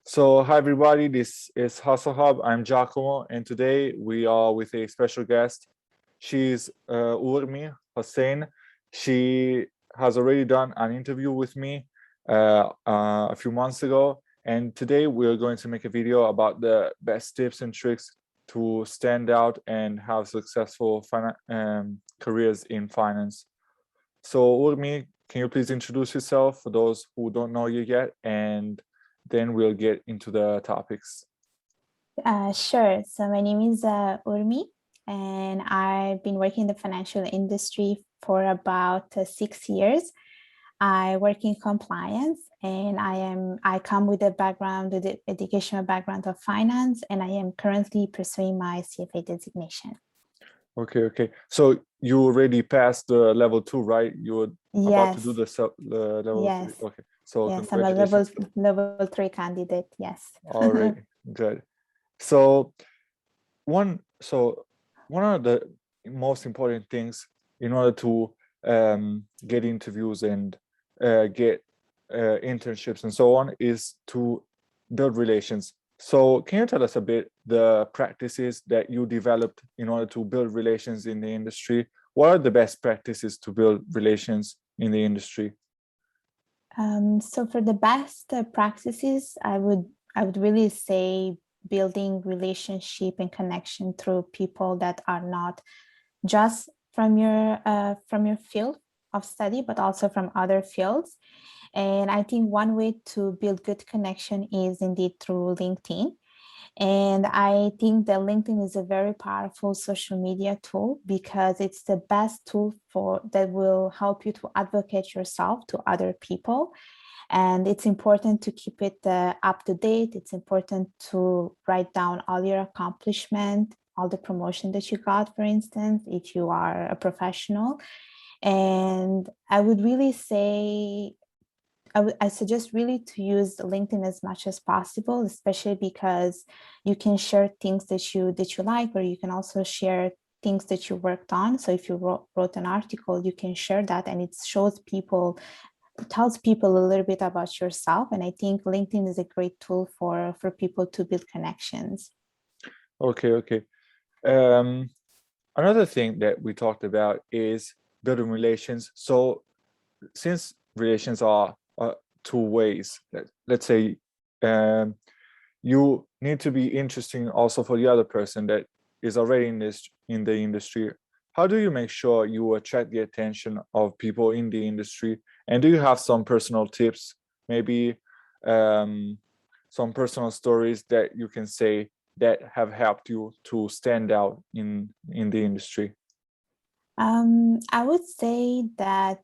So, hi everybody, this is Hustle Hub. I'm Giacomo, and today we are with a special guest. She's Urmi Hossain. She has already done an interview with me a few months ago, and today we're going to make a video about the best tips and tricks to stand out and have successful careers in finance. So, Urmi, can you please introduce yourself for those who don't know you yet, and then we'll get into the topics. Sure. So my name is Urmi, and I've been working in the financial industry for about 6 years. I work in compliance, and I come with the educational background of finance, and I am currently pursuing my CFA designation. Okay. So you already passed the level 2, right? You're about to do Yes, the level 3. yes, Okay. So yes. I'm a level congratulations. level 3 candidate. Yes. All right. Good. So one of the most important things in order to get interviews and get internships and so on is to build relations. So can you tell us a bit the practices that you developed in order to build relations in the industry? What are the best practices to build relations in the industry? So for the best practices, I would really say building relationship and connection through people that are not just from your field of study, but also from other fields. And I think one way to build good connection is indeed through LinkedIn. And I think that LinkedIn is a very powerful social media tool because it's the best tool for that will help you to advocate yourself to other people. And it's important to keep it up to date. It's important to write down all your accomplishment, all the promotion that you got, for instance, if you are a professional. And I would really say I suggest really to use LinkedIn as much as possible, especially because you can share things that you like, or you can also share things that you worked on. So if you wrote an article, you can share that, and it shows people, tells people a little bit about yourself. And I think LinkedIn is a great tool for people to build connections. Okay. Um, Another thing that we talked about is building relations. So since relations are two ways, let's say you need to be interesting also for the other person that is already in the industry. How do you make sure you attract the attention of people in the industry? And do you have some personal tips, maybe um, some personal stories that you can say that have helped you to stand out in the industry? I would say that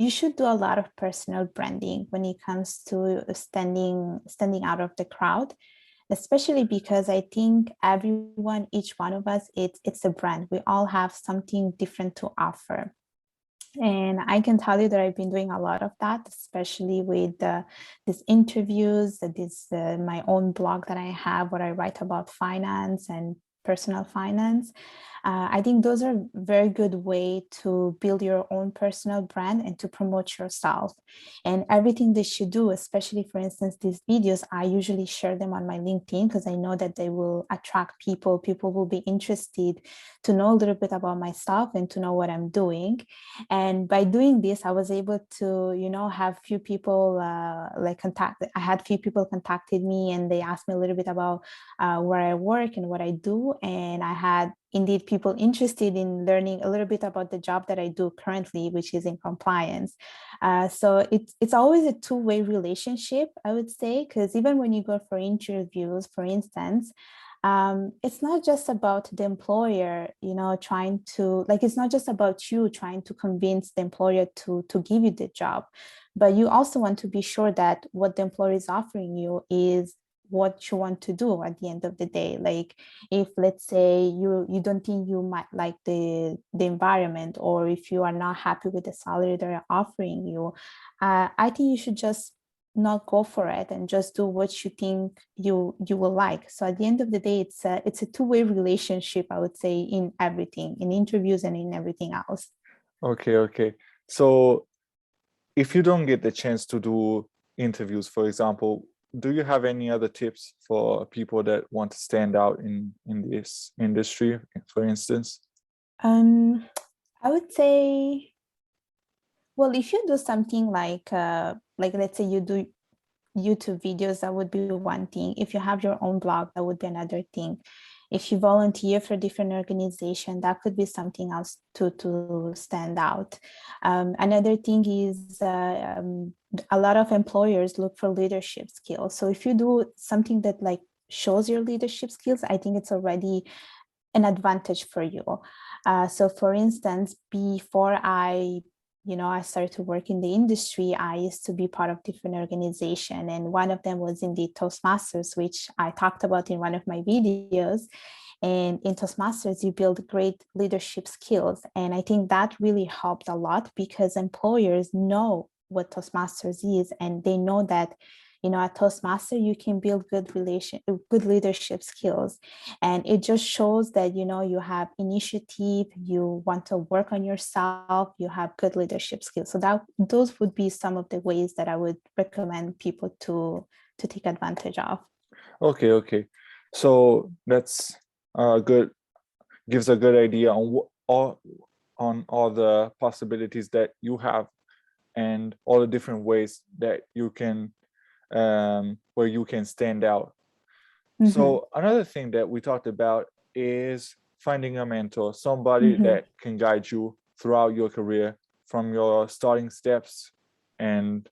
you should do a lot of personal branding when it comes to standing out of the crowd, especially because I think everyone, each one of us, it's a brand. We all have something different to offer. And I can tell you that I've been doing a lot of that, especially with these interviews, my own blog that I have where I write about finance and personal finance. I think those are very good way to build your own personal brand and to promote yourself. And everything that you do, especially for instance, these videos, I usually share them on my LinkedIn because I know that they will attract people. People will be interested to know a little bit about myself and to know what I'm doing. And by doing this, I was able to, have few people I had few people contacted me, and they asked me a little bit about where I work and what I do. And I had indeed people interested in learning a little bit about the job that I do currently, which is in compliance. So it's always a two-way relationship, I would say, because even when you go for interviews, for instance, it's not just about the employer, trying to, like, it's not just about you trying to convince the employer to give you the job, but you also want to be sure that what the employer is offering you is what you want to do at the end of the day. Like, if let's say you don't think you might like the environment, or if you are not happy with the salary they're offering you, I think you should just not go for it and just do what you think you will like. So at the end of the day, it's a two-way relationship, I would say, in everything, in interviews and in everything else. Okay. So if you don't get the chance to do interviews, for example, do you have any other tips for people that want to stand out in this industry, for instance? Um, I would say, well, if you do something like let's say you do YouTube videos, that would be one thing. If you have your own blog, that would be another thing. If you volunteer for different organization, that could be something else to stand out. Another thing is a lot of employers look for leadership skills. So if you do something that like shows your leadership skills, I think it's already an advantage for you. So for instance, before I started to work in the industry, I used to be part of different organization, and one of them was in the Toastmasters, which I talked about in one of my videos. And in Toastmasters, you build great leadership skills. And I think that really helped a lot because employers know what Toastmasters is, and they know that at Toastmaster you can build good leadership skills, and it just shows that you have initiative, you want to work on yourself, you have good leadership skills. So those would be some of the ways that I would recommend people to take advantage of. Okay. So that's good, gives a good idea on all the possibilities that you have and all the different ways that you can where you can stand out. So another thing that we talked about is finding a mentor, somebody that can guide you throughout your career from your starting steps and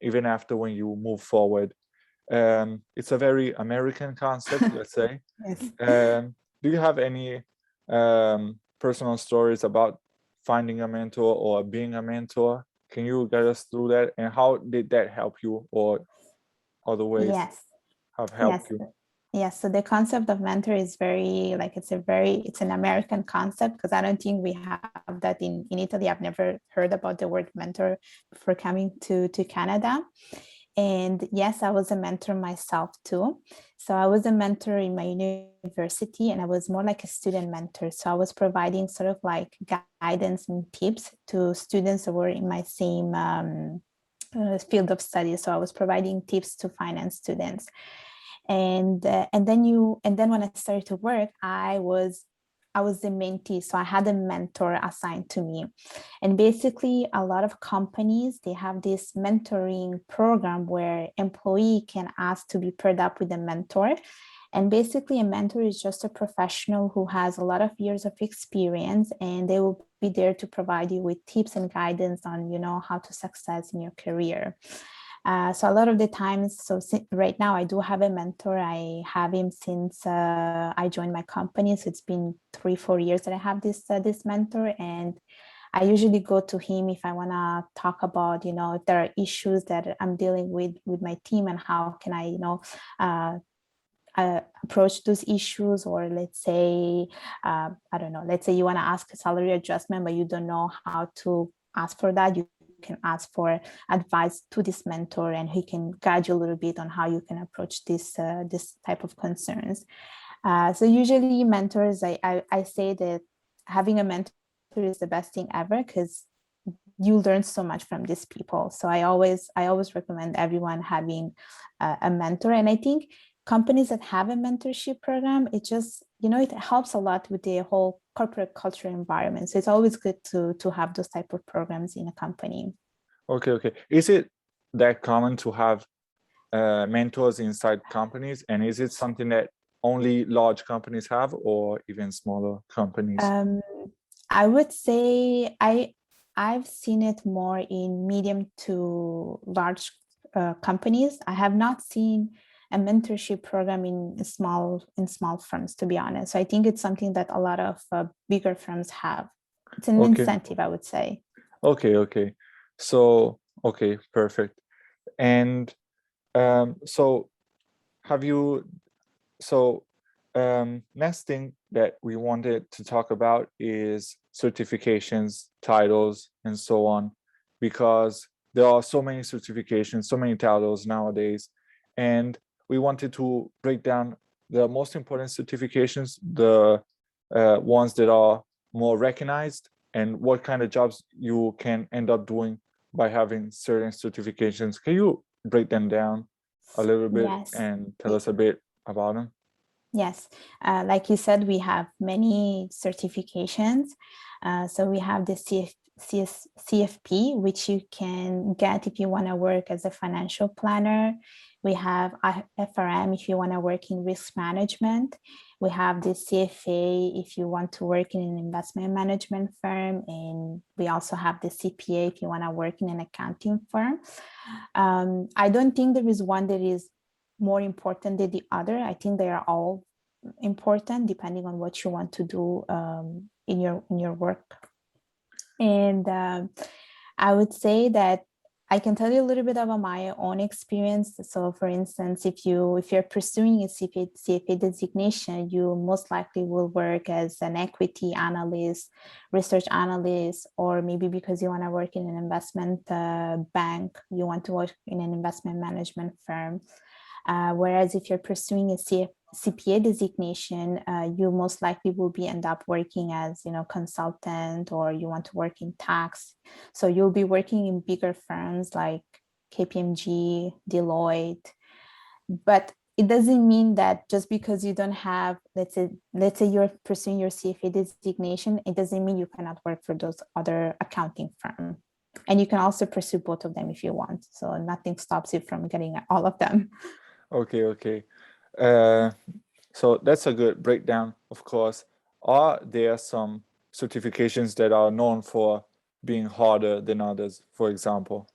even after when you move forward. It's a very American concept, let's say. Yes. Do you have any personal stories about finding a mentor or being a mentor? Can you guide us through that? And how did that help you, or other ways Yes. have helped Yes. you? Yes. So the concept of mentor is very like it's an American concept, because I don't think we have that in Italy. I've never heard about the word mentor before coming to Canada. And yes, I was a mentor myself too. So I was a mentor in my university, and I was more like a student mentor. So I was providing sort of like guidance and tips to students that were in my same field of study. So I was providing tips to finance students. And then when I started to work, I was the mentee, so I had a mentor assigned to me. And basically, a lot of companies, they have this mentoring program where employee can ask to be paired up with a mentor. And basically, a mentor is just a professional who has a lot of years of experience, and they will be there to provide you with tips and guidance on, how to success in your career. So a lot of the times, right now I do have a mentor. I have him since I joined my company. So it's been 3-4 years that I have this mentor, and I usually go to him if I want to talk about, if there are issues that I'm dealing with my team, and how can I, uh, approach those issues. Or let's say, I don't know, let's say you want to ask a salary adjustment, but you don't know how to ask for that. You can ask for advice to this mentor, and he can guide you a little bit on how you can approach this type of concerns. So usually mentors, I say that having a mentor is the best thing ever, because you learn so much from these people. So I always recommend everyone having a mentor. And I think companies that have a mentorship program, it helps a lot with the whole corporate culture environment. So it's always good to have those type of programs in a company. Okay. Is it that common to have mentors inside companies, and is it something that only large companies have, or even smaller companies? Um, I would say I've seen it more in medium to large companies. I have not seen a mentorship program in small firms, to be honest. So I think it's something that a lot of bigger firms have. It's an Okay, incentive, I would say. okay. So, okay, perfect. And so have you, so next thing that we wanted to talk about is certifications, titles, and so on, because there are so many certifications, so many titles nowadays, and we wanted to break down the most important certifications, the ones that are more recognized, and what kind of jobs you can end up doing by having certain certifications. Can you break them down? a little bit Yes. and tell us a bit about them? Yes, like you said, we have many certifications. So we have the CFP, which you can get if you want to work as a financial planner. We have FRM if you want to work in risk management. We have the CFA if you want to work in an investment management firm. And we also have the CPA if you want to work in an accounting firm. I don't think there is one that is more important than the other. I think they are all important depending on what you want to do in your work. And I would say that I can tell you a little bit about my own experience. So, for instance, if you're pursuing a CFA designation, you most likely will work as an equity analyst, research analyst, or maybe because you want to work in an investment bank, you want to work in an investment management firm. Whereas if you're pursuing a CPA designation, you most likely will be end up working as consultant, or you want to work in tax. So you'll be working in bigger firms like KPMG, Deloitte. But it doesn't mean that just because you don't have, let's say you're pursuing your CFA designation, it doesn't mean you cannot work for those other accounting firms. And you can also pursue both of them if you want. So nothing stops you from getting all of them. Okay. Uh, so that's a good breakdown, of course. Are there some certifications that are known for being harder than others, for example?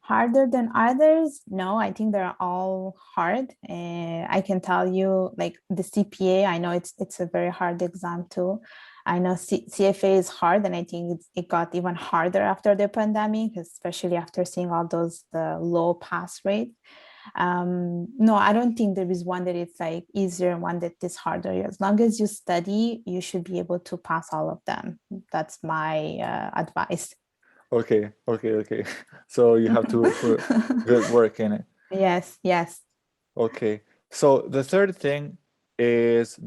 Harder than others? No, I think they're all hard. I can tell you, like the CPA, I know it's a very hard exam too. I know CFA is hard, and I think it got even harder after the pandemic, especially after seeing all those low pass rate. No, I don't think there is one that it's like easier and one that is harder. As long as you study, you should be able to pass all of them. That's my advice. Okay. So you have to put good work in it. Yes. Okay. So the third thing is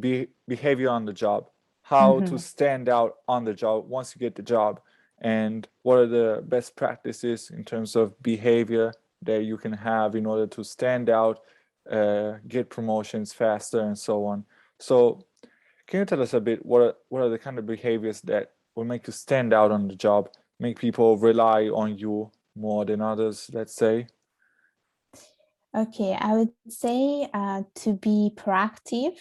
behavior on the job. How to Mhm. stand out on the job once you get the job, and what are the best practices in terms of behavior that you can have in order to stand out, get promotions faster, and so on. So, can you tell us a bit what are the kind of behaviors that will make you stand out on the job, make people rely on you more than others, let's say? Okay, I would say to be proactive,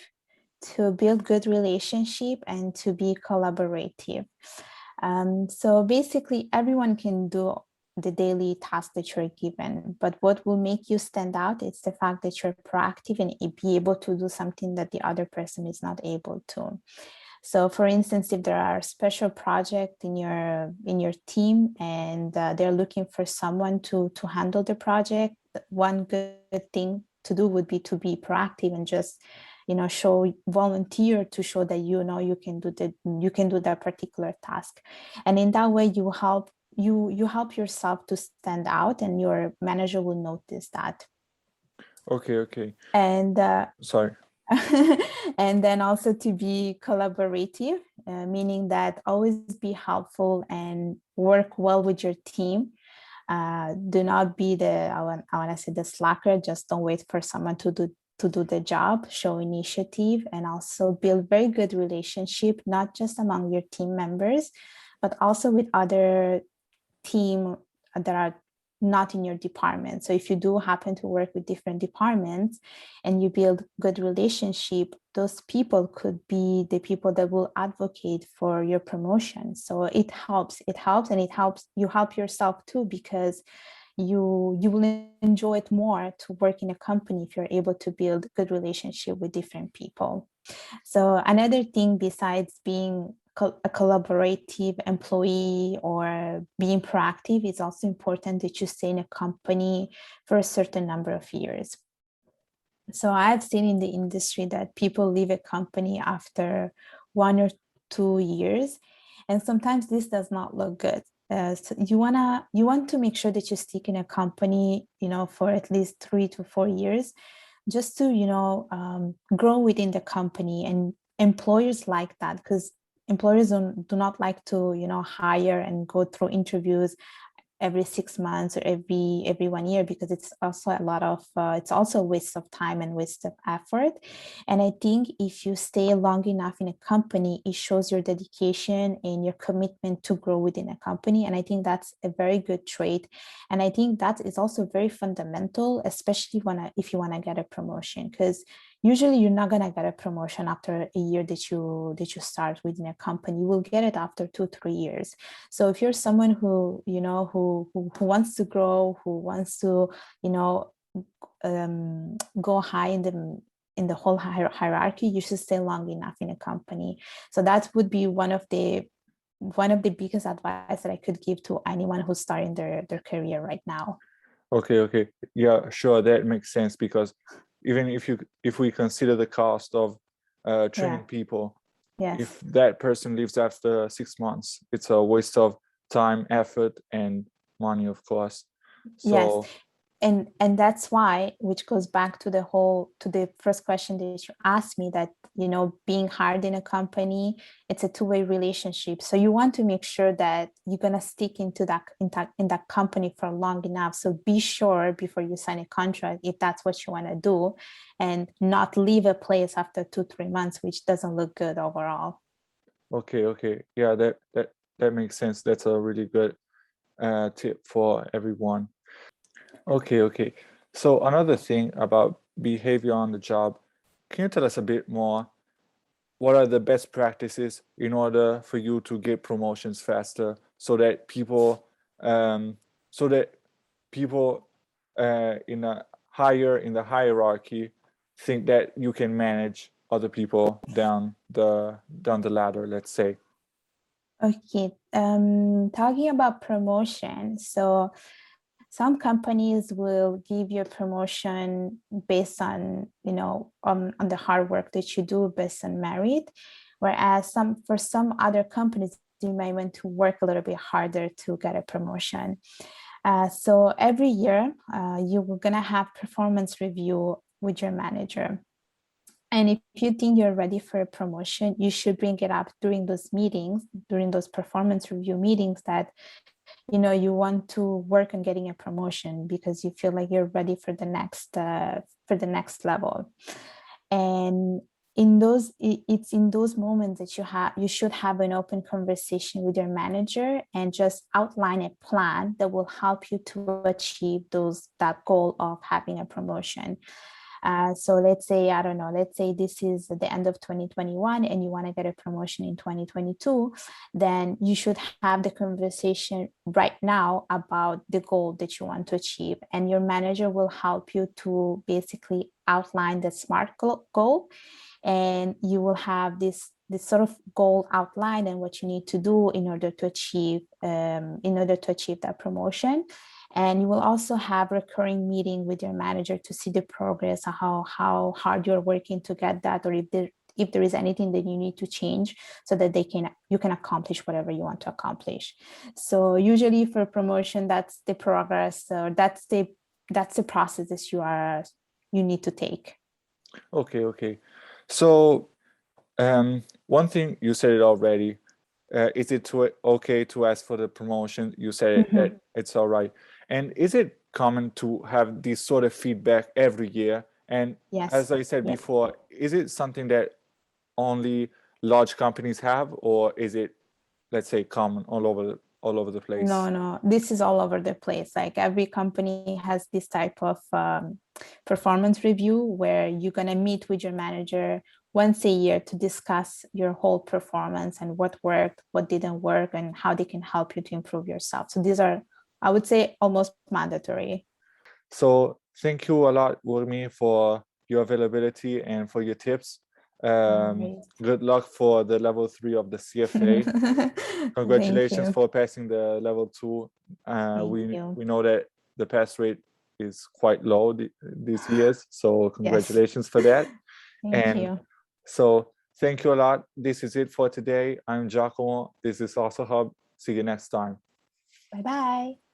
to build good relationship, and to be collaborative. So basically, everyone can do the daily task that you're given, but what will make you stand out is the fact that you're proactive and be able to do something that the other person is not able to. So, for instance, if there are special project in your team, and they're looking for someone to handle the project, one good thing to do would be to be proactive and just show volunteer to show that you can do that particular task, and in that way you help yourself to stand out, and your manager will notice that. Okay. And Sorry. and then also to be collaborative, meaning that always be helpful and work well with your team. Do not be I want to say the slacker. Just don't wait for someone to do the job. Show initiative, and also build very good relationship, not just among your team members, but also with other team that are not in your department. So if you do happen to work with different departments and you build good relationship, those people could be the people that will advocate for your promotion. So it helps, and it helps you help yourself too, because you will enjoy it more to work in a company if you're able to build good relationship with different people. So another thing besides being a collaborative employee or being proactive, it's also important that you stay in a company for a certain number of years. So I've seen in the industry that people leave a company after 1 or 2 years, and sometimes this does not look good. So you want to make sure that you stick in a company, for at least 3 to 4 years, just to grow within the company. And employers like that, because employers do not like to hire and go through interviews every 6 months or every 1 year, because it's also a lot of it's also a waste of time and waste of effort. And I think if you stay long enough in a company, it shows your dedication and your commitment to grow within a company. And I think that's a very good trait. And I think that is also very fundamental, especially if you want to get a promotion, because usually you're not going to get a promotion after a year that you start within a company. You will get it after 2-3 years. So if you're someone who who wants to grow, who wants to go high in the whole hierarchy, you should stay long enough in a company. So that would be one of the biggest advice that I could give to anyone who's starting their career right now. Okay. Yeah, sure, that makes sense, because even if we consider the cost of training people, Yes. if that person leaves after 6 months, it's a waste of time, effort, and money, of course. Yes. So And that's why, which goes back to the first question that you asked me, that being hired in a company, it's a two-way relationship. So you want to make sure that you're going to stick into that company for long enough. So be sure before you sign a contract if that's what you want to do, and not leave a place after 2-3 months, which doesn't look good overall. okay, yeah, that makes sense. That's a really good tip for everyone. Okay. So another thing about behavior on the job, can you tell us a bit more? What are the best practices in order for you to get promotions faster, so that people um, so that people in the hierarchy think that you can manage other people down the ladder, let's say? Okay, talking about promotion. So some companies will give you a promotion based on, on the hard work that you do, based on merit. Whereas for some other companies, you might want to work a little bit harder to get a promotion. So every year, you're gonna have performance review with your manager. And if you think you're ready for a promotion, you should bring it up during those meetings, during those performance review meetings, that you want to work on getting a promotion because you feel like you're ready for the next level. And it's in those moments that you should have an open conversation with your manager and just outline a plan that will help you to achieve that goal of having a promotion. So let's say, I don't know, let's say this is the end of 2021 and you want to get a promotion in 2022, then you should have the conversation right now about the goal that you want to achieve. And your manager will help you to basically outline the SMART goal. And you will have this sort of goal outlined and what you need to do in order to achieve that promotion. And you will also have recurring meeting with your manager to see the progress, how hard you're working to get that, or if there is anything that you need to change so that you can accomplish whatever you want to accomplish. So usually for promotion, that's the progress, or that's the process that you need to take. Okay. So one thing, you said it already. Is it okay to ask for the promotion? You said that it's all right. And is it common to have this sort of feedback every year? And Yes. as I said before, is it something that only large companies have, or is it, let's say, common all over the place? No, this is all over the place. Like every company has this type of performance review where you're going to meet with your manager once a year to discuss your whole performance and what worked, what didn't work, and how they can help you to improve yourself. So these are, I would say, almost mandatory. So thank you a lot, Urmi, for your availability and for your tips. Good luck for the level 3 of the CFA. Congratulations for passing the level 2. We know that the pass rate is quite low these years, so congratulations for that. Thank you. So thank you a lot. This is it for today. I'm Giacomo. This is Also Hub. See you next time. Bye-bye.